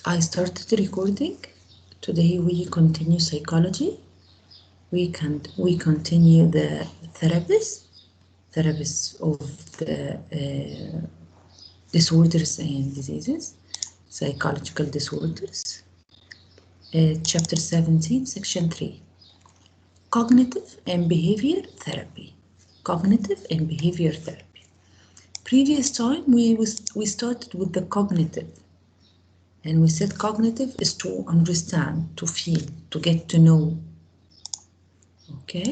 I started recording. Today we continue psychology. We continue the therapists of the disorders and diseases, psychological disorders. Chapter 17, section 3. Cognitive and behavior therapy. Cognitive and behavior therapy. Previous time we started with the cognitive. And we said cognitive is to understand, to feel, to get to know. Okay,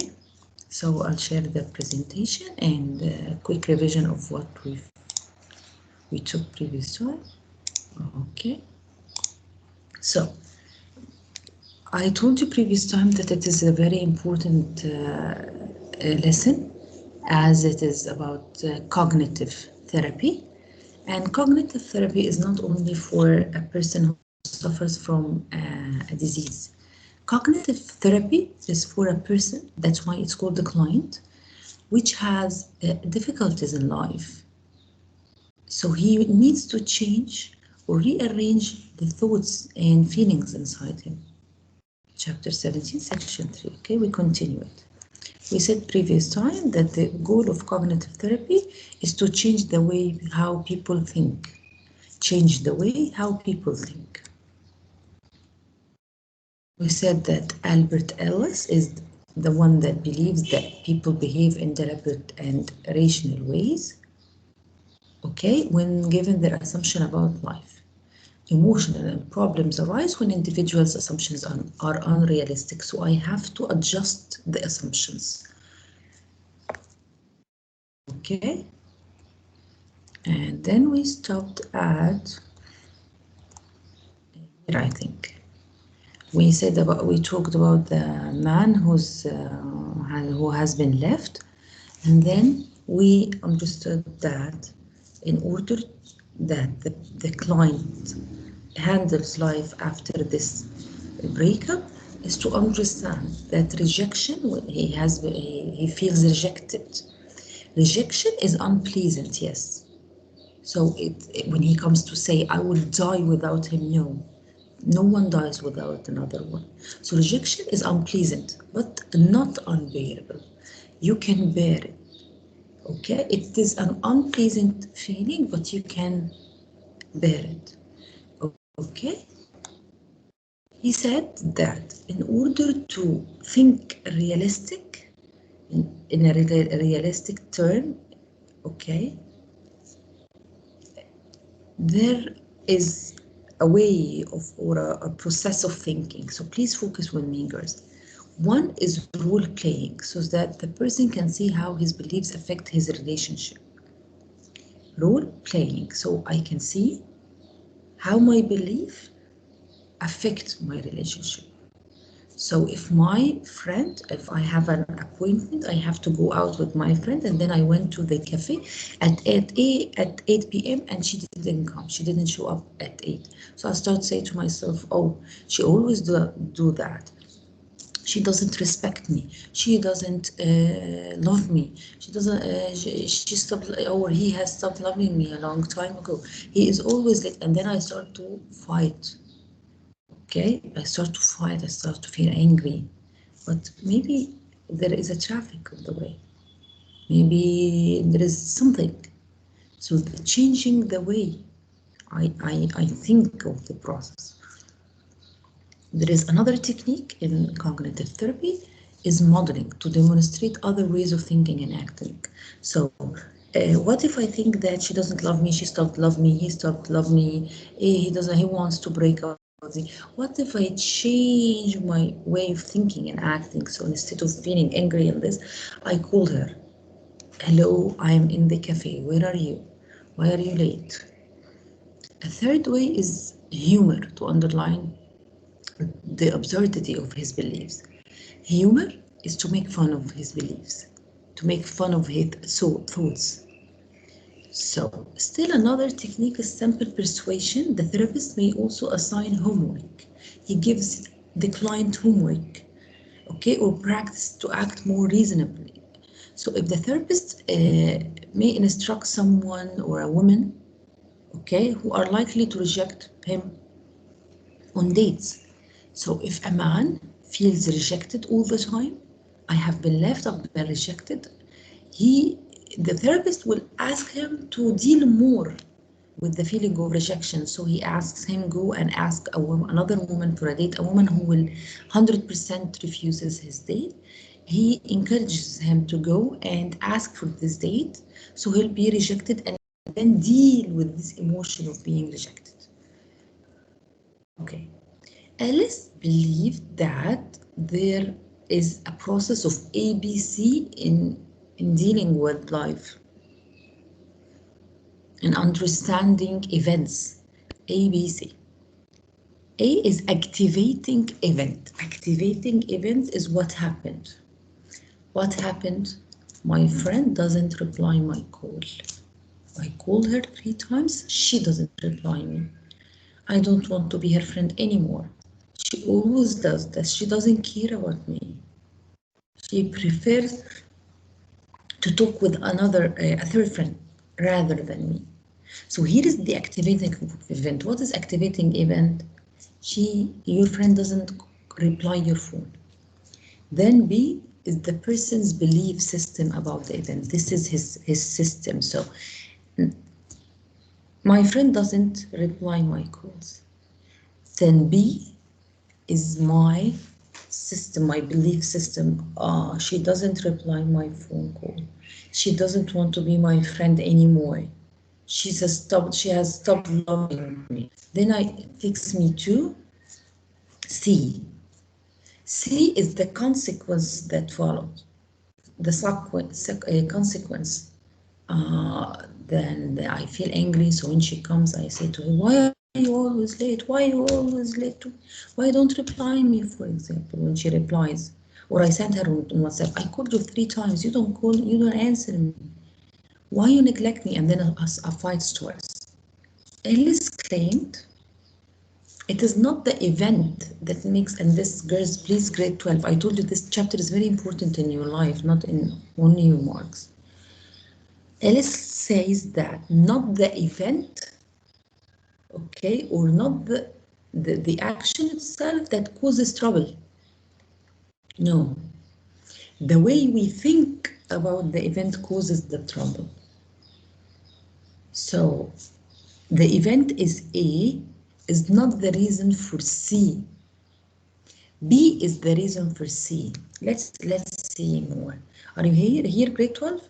so I'll share the presentation and a quick revision of what we took previous time. Okay, so I told you previous time that it is a very important lesson, as it is about cognitive therapy. And cognitive therapy is not only for a person who suffers from a disease. Cognitive therapy is for a person, that's why it's called the client, which has difficulties in life. So he needs to change or rearrange the thoughts and feelings inside him. Chapter 17, section 3. Okay, we continue it. We said previous time that the goal of cognitive therapy is to change the way how people think. Change the way how people think. We said that Albert Ellis is the one that believes that people behave in deliberate and rational ways, okay, when given their assumption about life. Emotional problems arise when individuals' assumptions are unrealistic, so I have to adjust the assumptions. Okay, and then we stopped at here, I think. We talked about the man who has been left, and then we understood that in order that the client handles life after this breakup is to understand that rejection, he feels rejected. Rejection is unpleasant, yes. So when he comes to say, I will die without him, no one dies without another one. So rejection is unpleasant, but not unbearable. You can bear it. Okay, it is an unpleasant feeling, but you can bear it. Okay, he said that in order to think realistic, in a realistic term, okay, there is a way of or a process of thinking. So please focus with me, girls. One is role playing, so that the person can see how his beliefs affect his relationship. Role playing, so I can see how my belief affects my relationship. So if I have an appointment, I have to go out with my friend, and then I went to the cafe at 8 p.m. and she didn't come. She didn't show up at 8. So I start saying to myself, oh, she always do that. She doesn't respect me. She doesn't love me. She doesn't. She stopped, or he has stopped loving me a long time ago. He is always late, and then I start to fight. Okay, I start to fight. I start to feel angry, but maybe there is a traffic on the way. Maybe there is something. So changing the way I think of the process. There is another technique in cognitive therapy is modeling to demonstrate other ways of thinking and acting. So what if I think that she doesn't love me, she stopped loving me, he stopped loving me, he wants to break up with me. What if I change my way of thinking and acting? So instead of feeling angry in this, I call her. Hello, I'm in the cafe. Where are you? Why are you late? A third way is humor to underline the absurdity of his beliefs. Humor is to make fun of his beliefs, to make fun of his thoughts. So, still another technique is simple persuasion. The therapist may also assign homework. He gives the client homework, okay, or practice to act more reasonably. So, if the therapist may instruct someone or a woman, okay, who are likely to reject him, on dates. So if a man feels rejected all the time, I have been left, I've been rejected, the therapist will ask him to deal more with the feeling of rejection. So he asks him, go and ask another woman for a date, a woman who will 100% refuses his date. He encourages him to go and ask for this date, so he'll be rejected and then deal with this emotion of being rejected. Okay. Alice believed that there is a process of ABC in dealing with life, in understanding events. ABC. A is activating event. Activating event is what happened. What happened? My friend doesn't reply my call. I call her 3 times, she doesn't reply me. I don't want to be her friend anymore. She always does this. She doesn't care about me. She prefers to talk with a third friend rather than me. So here is the activating event. What is activating event? Your friend doesn't reply your phone. Then B is the person's belief system about the event. This is his system. So my friend doesn't reply my calls. Then B is my system, my belief system. She doesn't reply my phone call. She doesn't want to be my friend anymore. She has stopped loving me. Then it takes me to C. C is the consequence that follows. The consequence. Then I feel angry, so when she comes, I say to her, why are you always late? Why are you always late? Why don't reply me, for example, when she replies? Or I send her on WhatsApp, I called you 3 times, you don't answer me. Why you neglect me? And then a fight starts. Ellis claimed it is not the event that makes, and this, girls, please, grade 12, I told you this chapter is very important in your life, not in only your marks. Ellis says that not the event, okay, or not the action itself that causes trouble. No, the way we think about the event causes the trouble. So the event is A, is not the reason for C. B is the reason for C. Let's see more. Are you here, grade 12?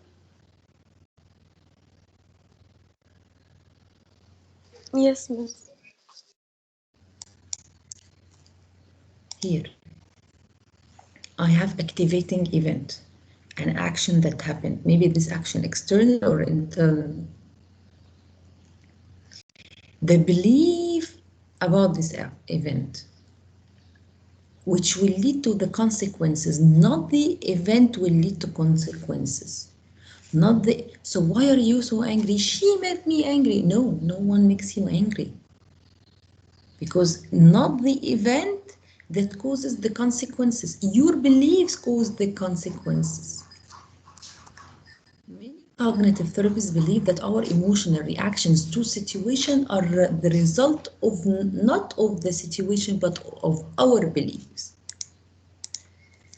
Yes, miss. Here, I have activating event, an action that happened. Maybe this action external or internal. The belief about this event, which will lead to the consequences, not the event will lead to consequences. So why are you so angry? She made me angry. No, no one makes you angry. Because not the event that causes the consequences. Your beliefs cause the consequences. Many cognitive therapists believe that our emotional reactions to situation are the result of not of the situation but of our beliefs.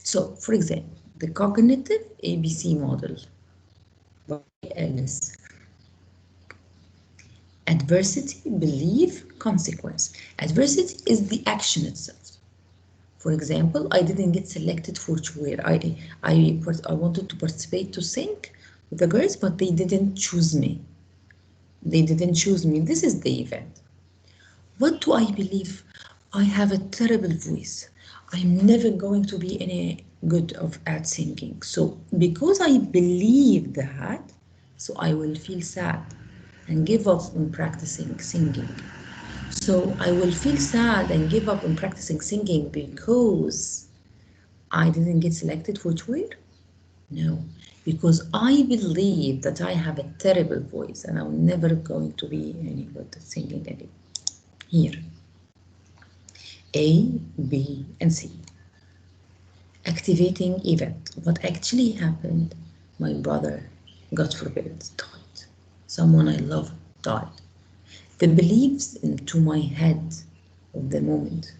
So, for example, the cognitive ABC model by Ellis. Adversity, belief, consequence. Adversity is the action itself. For example, I didn't get selected for choir. I wanted to participate to sing with the girls, but they didn't choose me. They didn't choose me. This is the event. What do I believe? I have a terrible voice. I'm never going to be any good at singing. So because I believe that, so I will feel sad and give up on practicing singing. So I will feel sad and give up on practicing singing because I didn't get selected for choir? No, because I believe that I have a terrible voice and I'm never going to be any good at singing anymore. Here, A, B, and C. Activating event. What actually happened? My brother, God forbid, died. Someone I love died. The beliefs into my head of the moment.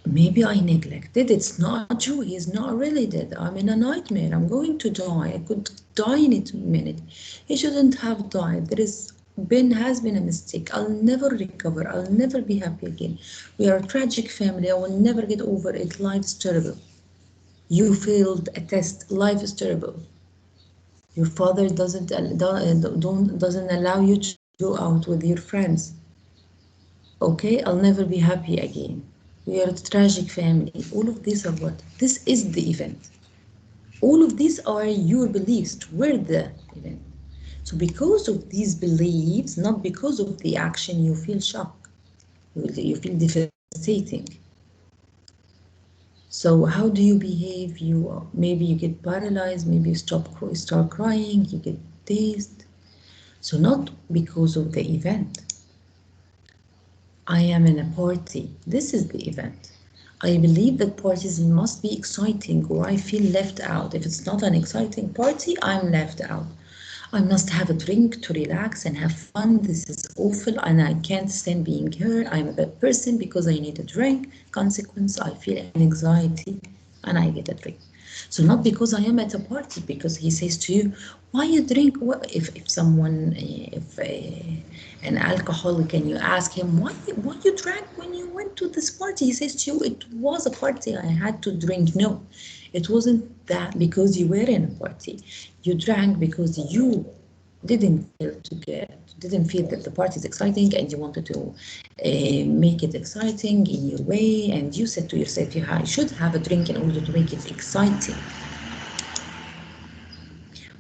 Maybe I neglected. It's not true. He's not really dead. I'm in a nightmare. I'm going to die. I could die in a minute. He shouldn't have died. Has been a mistake. I'll never recover. I'll never be happy again. We are a tragic family. I will never get over it. Life's terrible. You failed a test. Life is terrible. Your father doesn't allow you to go out with your friends. Okay, I'll never be happy again. We are a tragic family. All of these are what? This is the event. All of these are your beliefs toward the event. So because of these beliefs, not because of the action, you feel shock. You feel devastating. So how do you behave? Maybe you get paralyzed, maybe you start crying, you get dazed. So not because of the event. I am in a party. This is the event. I believe that parties must be exciting or I feel left out. If it's not an exciting party, I'm left out. I must have a drink to relax and have fun. This is awful and I can't stand being here. I'm a bad person because I need a drink. Consequence, I feel anxiety and I get a drink. So not because I am at a party, because he says to you, why you drink? If an alcoholic and you ask him, why you drank when you went to this party? He says to you, it was a party, I had to drink. No, it wasn't that because you were in a party. You drank because you didn't feel that the party is exciting and you wanted to make it exciting in your way, and you said to yourself you should have a drink in order to make it exciting.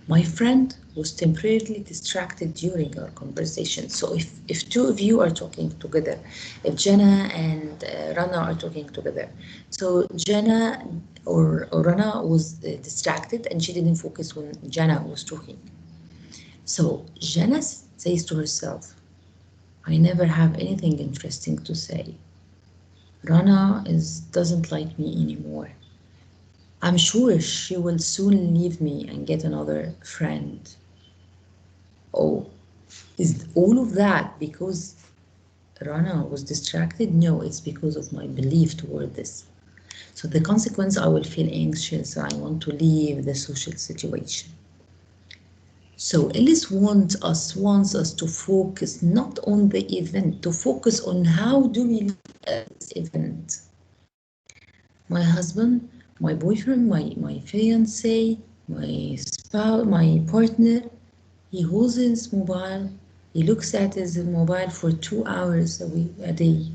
My friend was temporarily distracted during our conversation. So if two of you are talking together, if Jenna and Rana are talking together, so Jenna or Rana was distracted and she didn't focus when Jenna was talking. So Jenna says to herself, I never have anything interesting to say. Rana doesn't like me anymore. I'm sure she will soon leave me and get another friend. Oh, is all of that because Rana was distracted? No, it's because of my belief toward this. So the consequence, I will feel anxious. I want to leave the social situation. So Ellis wants us to focus not on the event, to focus on how do we look at this event. My husband, my boyfriend, my fiance, my spouse, my partner, he holds his mobile, he looks at his mobile for 2 hours a day.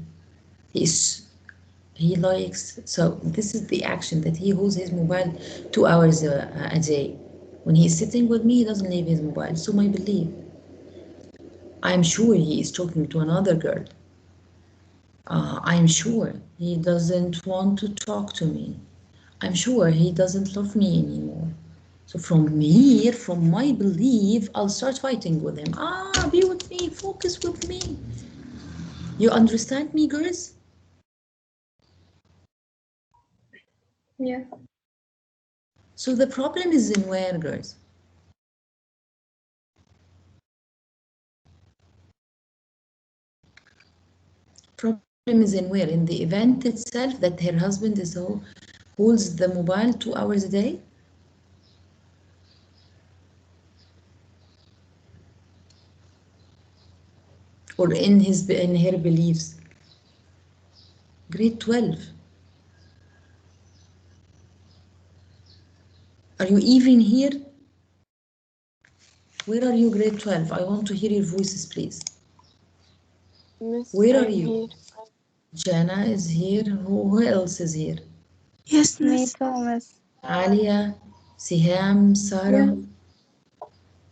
He likes, so this is the action that he holds his mobile 2 hours a day. When he's sitting with me, he doesn't leave his mobile. So my belief, I'm sure he is talking to another girl. I'm sure he doesn't want to talk to me. I'm sure he doesn't love me anymore. So from here, from my belief, I'll start fighting with him. Be with me, focus with me. You understand me, girls? Yeah. So the problem is in where, girls? Problem is in where? In the event itself that her husband holds the mobile 2 hours a day? Or in her beliefs? Grade 12. Are you even here? Where are you, grade 12? I want to hear your voices, please. Miss, Where are I'm you? here. Jana is here. Who else is here? Yes, Me Miss. too, Miss. Alia, Siham, Sarah. Yeah.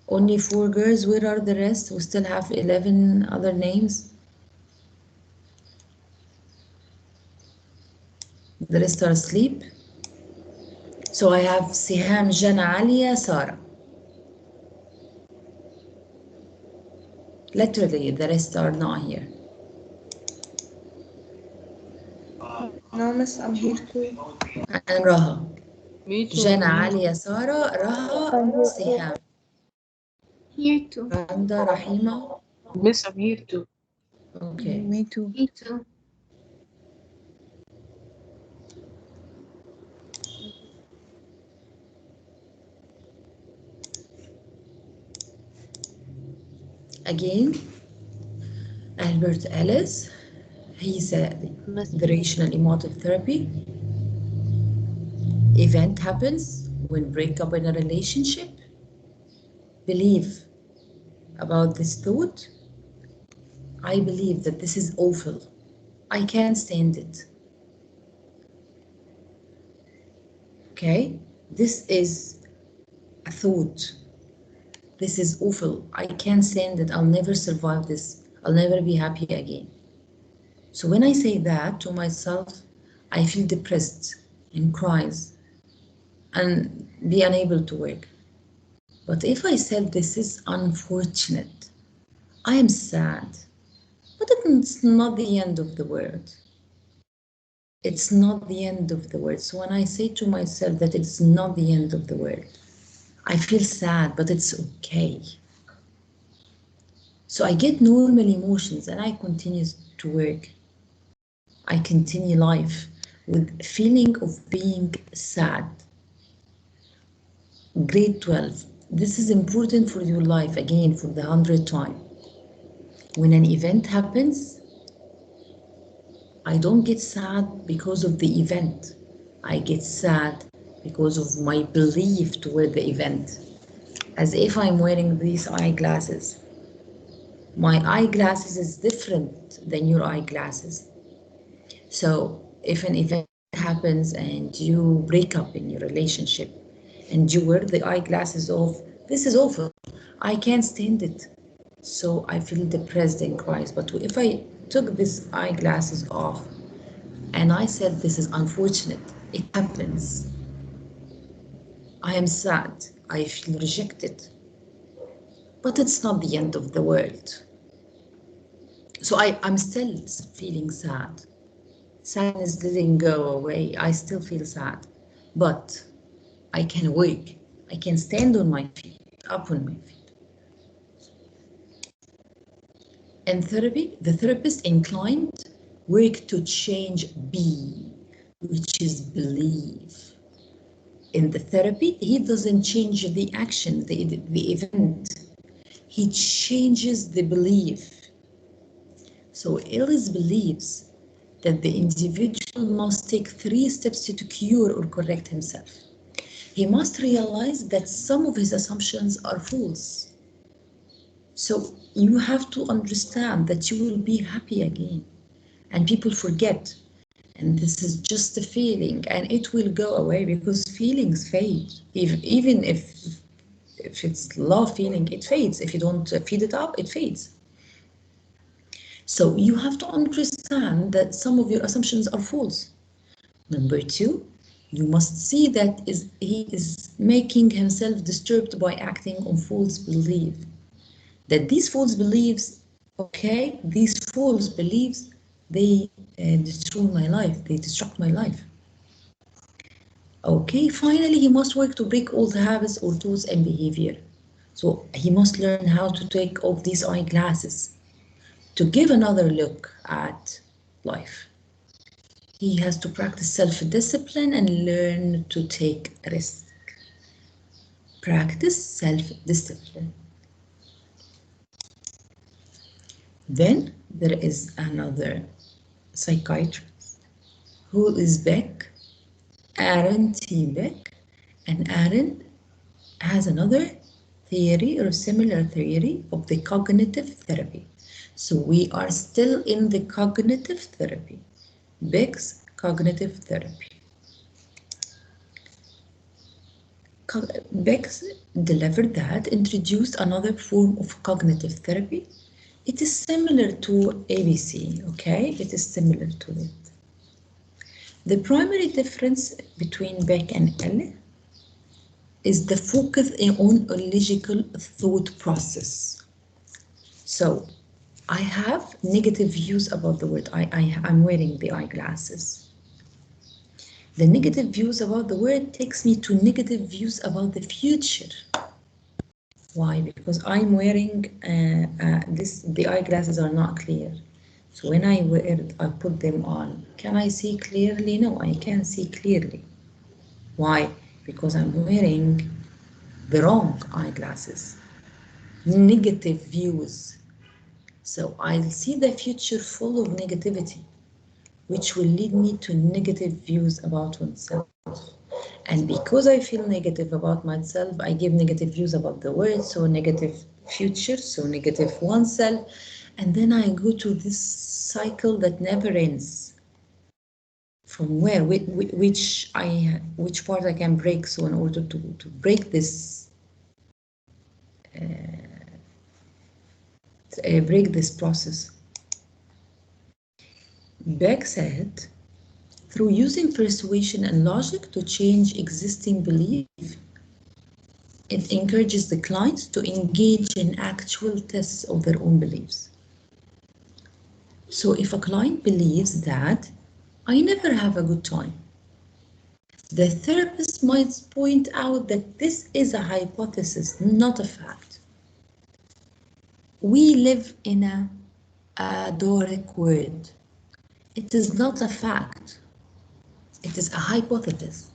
Only 4 girls. Where are the rest? We still have 11 other names. The rest are asleep. So I have Siham, Jana, Alia, Sarah. Literally, the rest are not here. No, Miss, I'm here too. And Raha. Me too. Jana, Alia, Sarah, Raha, I'm here too. Siham. Here too. Randa, Rahima. Miss, I'm here too. Okay. Me too. Me too. Again, Albert Ellis, he said the rational emotive therapy. Event happens when breakup in a relationship. Believe about this thought. I believe that this is awful. I can't stand it. Okay, this is a thought. This is awful. I can't stand it. I'll never survive this. I'll never be happy again. So when I say that to myself, I feel depressed and cries and be unable to work. But if I said this is unfortunate, I am sad, but it's not the end of the world. It's not the end of the world. So when I say to myself that it's not the end of the world, I feel sad, but it's okay. So I get normal emotions and I continue to work. I continue life with feeling of being sad. Grade 12. This is important for your life, again, for the 100th time. When an event happens, I don't get sad because of the event. I get sad because of my belief toward the event. As if I'm wearing these eyeglasses. My eyeglasses is different than your eyeglasses. So if an event happens and you break up in your relationship and you wear the eyeglasses off, this is awful. I can't stand it. So I feel depressed and cries. But if I took these eyeglasses off and I said this is unfortunate, it happens. I am sad. I feel rejected. But it's not the end of the world. So I'm still feeling sad. Sadness didn't go away. I still feel sad. But I can work. I can stand on my feet, up on my feet. In therapy, the therapist and client work to change B, which is believe. In the therapy, he doesn't change the action, the event. He changes the belief. So Ellis believes that the individual must take 3 steps to cure or correct himself. He must realize that some of his assumptions are false. So you have to understand that you will be happy again. And people forget. And this is just a feeling and it will go away because feelings fade. Even if it's love feeling, it fades. If you don't feed it up, it fades. So you have to understand that some of your assumptions are false. Number 2, you must see that he is making himself disturbed by acting on false belief. That these false beliefs, okay, these false beliefs, they destroy my life, they destruct my life. Okay, finally, he must work to break old habits or thoughts and behavior. So he must learn how to take off these eyeglasses to give another look at life. He has to practice self-discipline and learn to take risk. Practice self-discipline. Then there is another psychiatrist who is Beck, Aaron T. Beck, and Aaron has another theory or similar theory of the cognitive therapy. So we are still in the cognitive therapy, Bex Cognitive Therapy. Bex delivered that, introduced another form of cognitive therapy. It is similar to ABC, okay? It is similar to it. The primary difference between Beck and Elle is the focus on a logical thought process. So I have negative views about the word. I'm wearing the eyeglasses. The negative views about the word takes me to negative views about the future. Why? Because I'm wearing the eyeglasses are not clear. So when I put them on, can I see clearly? No, I can't see clearly. Why? Because I'm wearing the wrong eyeglasses. Negative views So I'll see the future full of negativity, which will lead me to negative views about oneself. And because I feel negative about myself, I give negative views about the world, so negative future, so negative oneself, and then I go to this cycle that never ends. From where, which part I can break? So in order to break this, break this process, Beck said, through using persuasion and logic to change existing belief, it encourages the clients to engage in actual tests of their own beliefs. So if a client believes that I never have a good time, the therapist might point out that this is a hypothesis, not a fact. We live in a Doric world. It is not a fact. It is a hypothesis.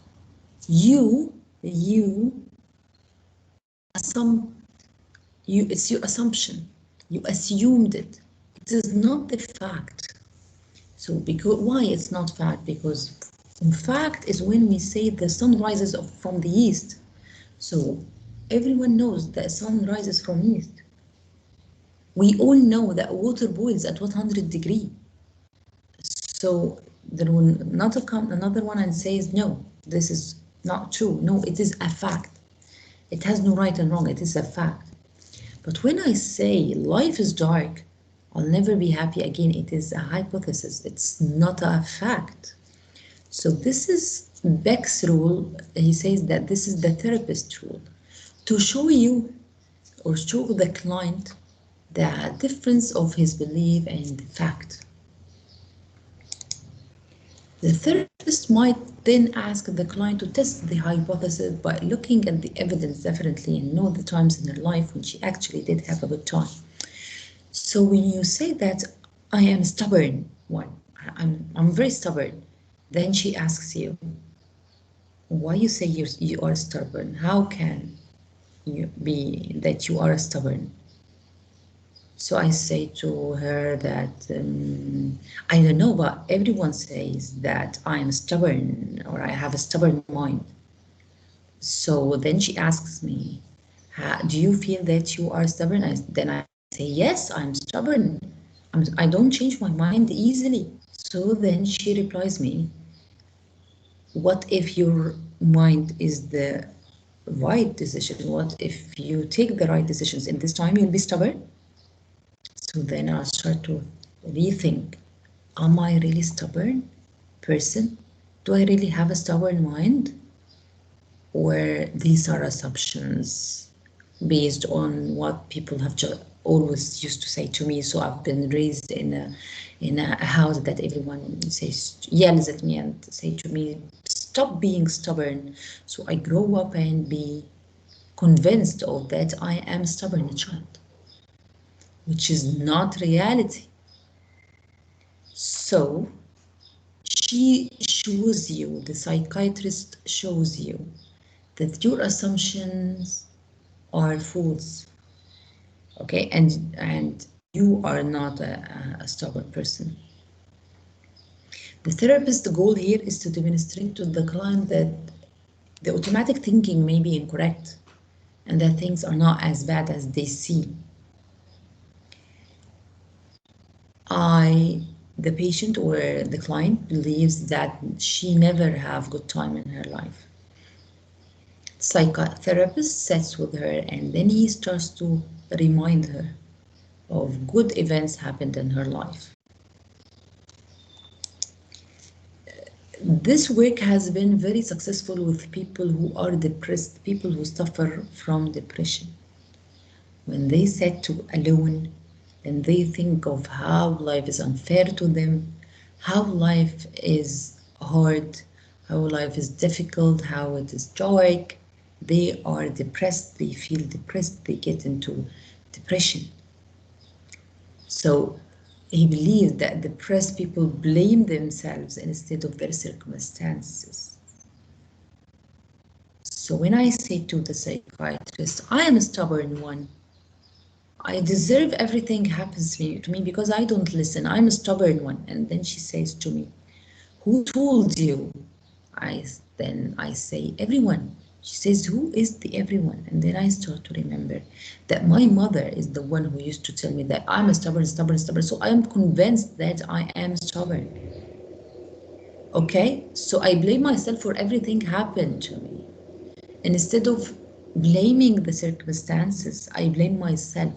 You it's your assumption. You assumed it. It is not the fact. So because why it's not fact? Because in fact is when we say the sun rises from the east. So everyone knows that sun rises from east. We all know that water boils at 100 degrees. So there will not come another one and says, no, this is not true. No, it is a fact. It has no right and wrong. It is a fact. But when I say life is dark, I'll never be happy again, it is a hypothesis. It's not a fact. So this is Beck's rule. He says that this is the therapist rule. To show you or show the client the difference of his belief and the fact. The therapist might then ask the client to test the hypothesis by looking at the evidence definitely and know the times in her life when she actually did have a good time. So when you say that I am stubborn, I'm very stubborn, then she asks you, why you say you are stubborn? How can you be that you are stubborn? So I say to her that, I don't know, but everyone says that I am stubborn or I have a stubborn mind. So then she asks me, do you feel that you are stubborn? Then I say, yes, I'm stubborn. I don't change my mind easily. So then she replies me, what if your mind is the right decision? What if you take the right decisions in this time, you'll be stubborn? So then I start to rethink, am I really stubborn person? Do I really have a stubborn mind? Or these are assumptions based on what people have always used to say to me. So I've been raised in a house that everyone yells at me and say to me, stop being stubborn. So I grow up and be convinced of that I am a stubborn child, which is not reality. So she shows you, the psychiatrist shows you that your assumptions are false, okay, and you are not a stubborn person. The therapist's goal here is to demonstrate to the client that the automatic thinking may be incorrect and that things are not as bad as they seem. The patient or the client believes that she never have good time in her life. Psychotherapist sits with her and then he starts to remind her of good events happened in her life. This work has been very successful with people who are depressed, people who suffer from depression. When they sit alone and they think of how life is unfair to them, how life is hard, how life is difficult, how it is dark, they are depressed, they feel depressed, they get into depression. So he believes that depressed people blame themselves instead of their circumstances. So when I say to the psychiatrist, I am a stubborn one, I deserve everything happens to me because I don't listen. I'm a stubborn one. And then she says to me, who told you? Then I say, everyone. She says, who is the everyone? And then I start to remember that my mother is the one who used to tell me that I'm a stubborn. So I am convinced that I am stubborn. Okay, so I blame myself for everything happened to me. And instead of blaming the circumstances, I blame myself.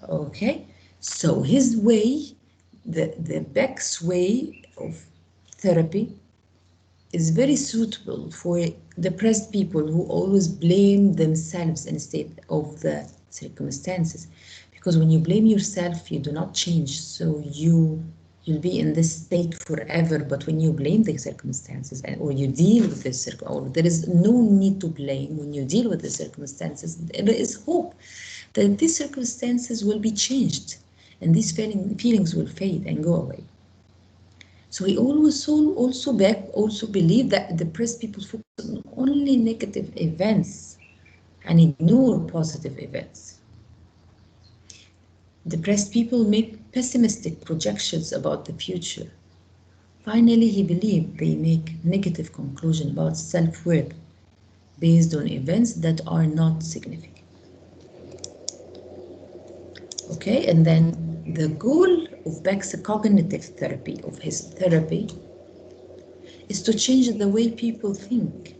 Okay, so his way, the Bex way of therapy is very suitable for depressed people who always blame themselves instead of the circumstances. Because when you blame yourself, you do not change. So you'll be in this state forever. But when you blame the circumstances or you deal with this, or there is no need to blame when you deal with the circumstances, there is hope that these circumstances will be changed and these feelings will fade and go away. So he also believed that depressed people focus on only negative events and ignore positive events. Depressed people make pessimistic projections about the future. Finally, he believed they make negative conclusions about self-worth based on events that are not significant. Okay, and then the goal of Bex Cognitive Therapy, of his therapy, is to change the way people think.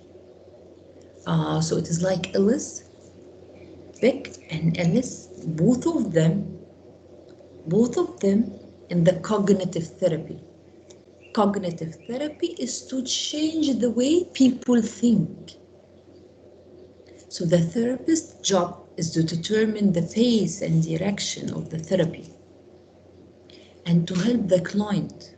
So it is like Ellis, Beck and Ellis, both of them in the cognitive therapy. Cognitive therapy is to change the way people think. So the therapist's job is to determine the pace and direction of the therapy and to help the client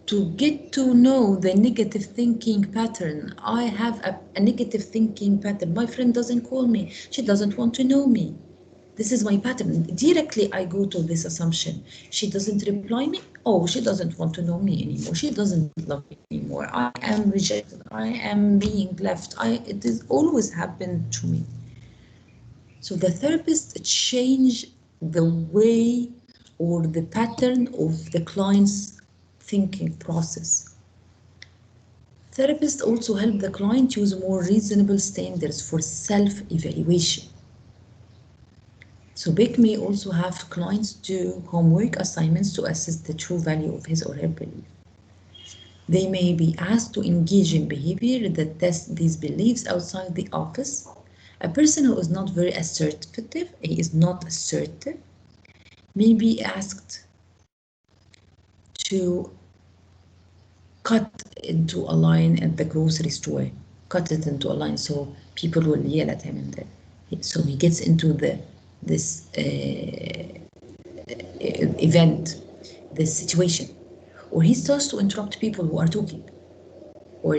to get to know the negative thinking pattern. I have a negative thinking pattern. My friend doesn't call me. She doesn't want to know me. This is my pattern. Directly I go to this assumption. She doesn't reply me. Oh, she doesn't want to know me anymore. She doesn't love me anymore. I am rejected. I am being left. It has always happened to me. So the therapist change the way or the pattern of the client's thinking process. Therapists also help the client use more reasonable standards for self-evaluation. So Beck may also have clients do homework assignments to assess the true value of his or her belief. They may be asked to engage in behavior that tests these beliefs outside the office. A person who is not very assertive, he is not assertive, may be asked to cut into a line at the grocery store, cut it into a line so people will yell at him. So he gets into this event, this situation, or he starts to interrupt people who are talking, or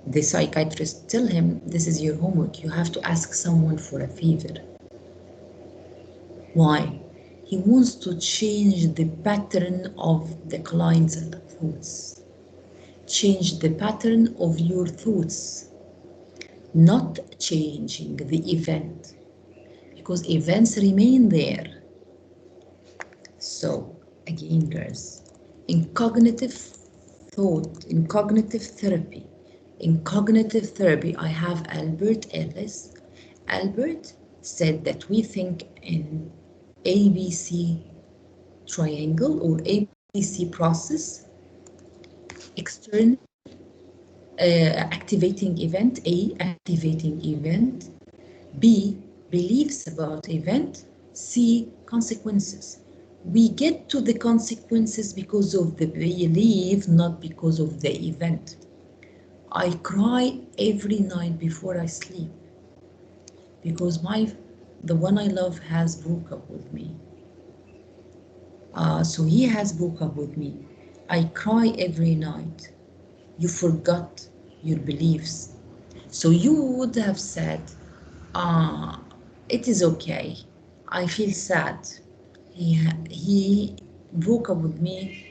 the psychiatrist tell him, this is your homework, you have to ask someone for a favor. Why? He wants to change the pattern of the client's thoughts. Change the pattern of your thoughts, not changing the event, because events remain there. So again, girls, in cognitive thought, in cognitive therapy, I have Albert Ellis. Albert said that we think in ABC triangle or ABC process. External activating event, A, activating event, B, beliefs about event, C, consequences. We get to the consequences because of the belief, not because of the event. I cry every night before I sleep because the one I love has broke up with me. So he has broke up with me. I cry every night. You forgot your beliefs. So you would have said, it is okay. I feel sad. He broke up with me.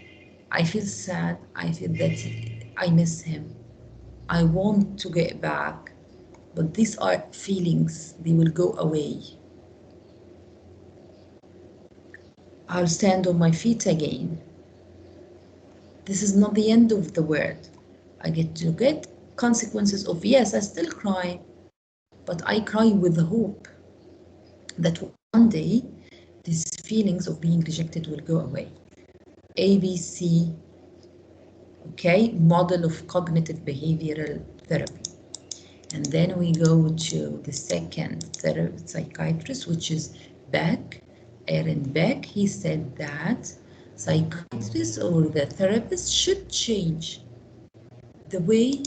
I feel sad. I feel that I miss him. I want to get back, but these are feelings, they will go away. I'll stand on my feet again. This is not the end of the world. I get to get consequences of, yes, I still cry, but I cry with the hope that one day these feelings of being rejected will go away. ABC, okay, model of cognitive behavioral therapy. And then we go to the second psychiatrist, which is Beck, Aaron Beck. He said that psychiatrists or the therapist should change the way,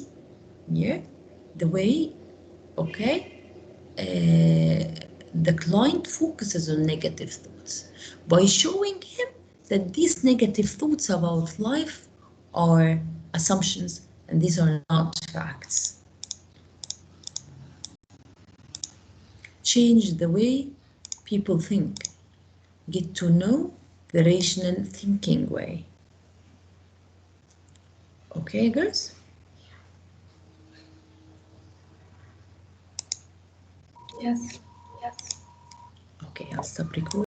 okay, the client focuses on negative thoughts by showing him that these negative thoughts about life are assumptions and these are not facts. Change the way people think. Get to know the rational thinking way. Okay, girls? Yes. Okay, I'll stop recording.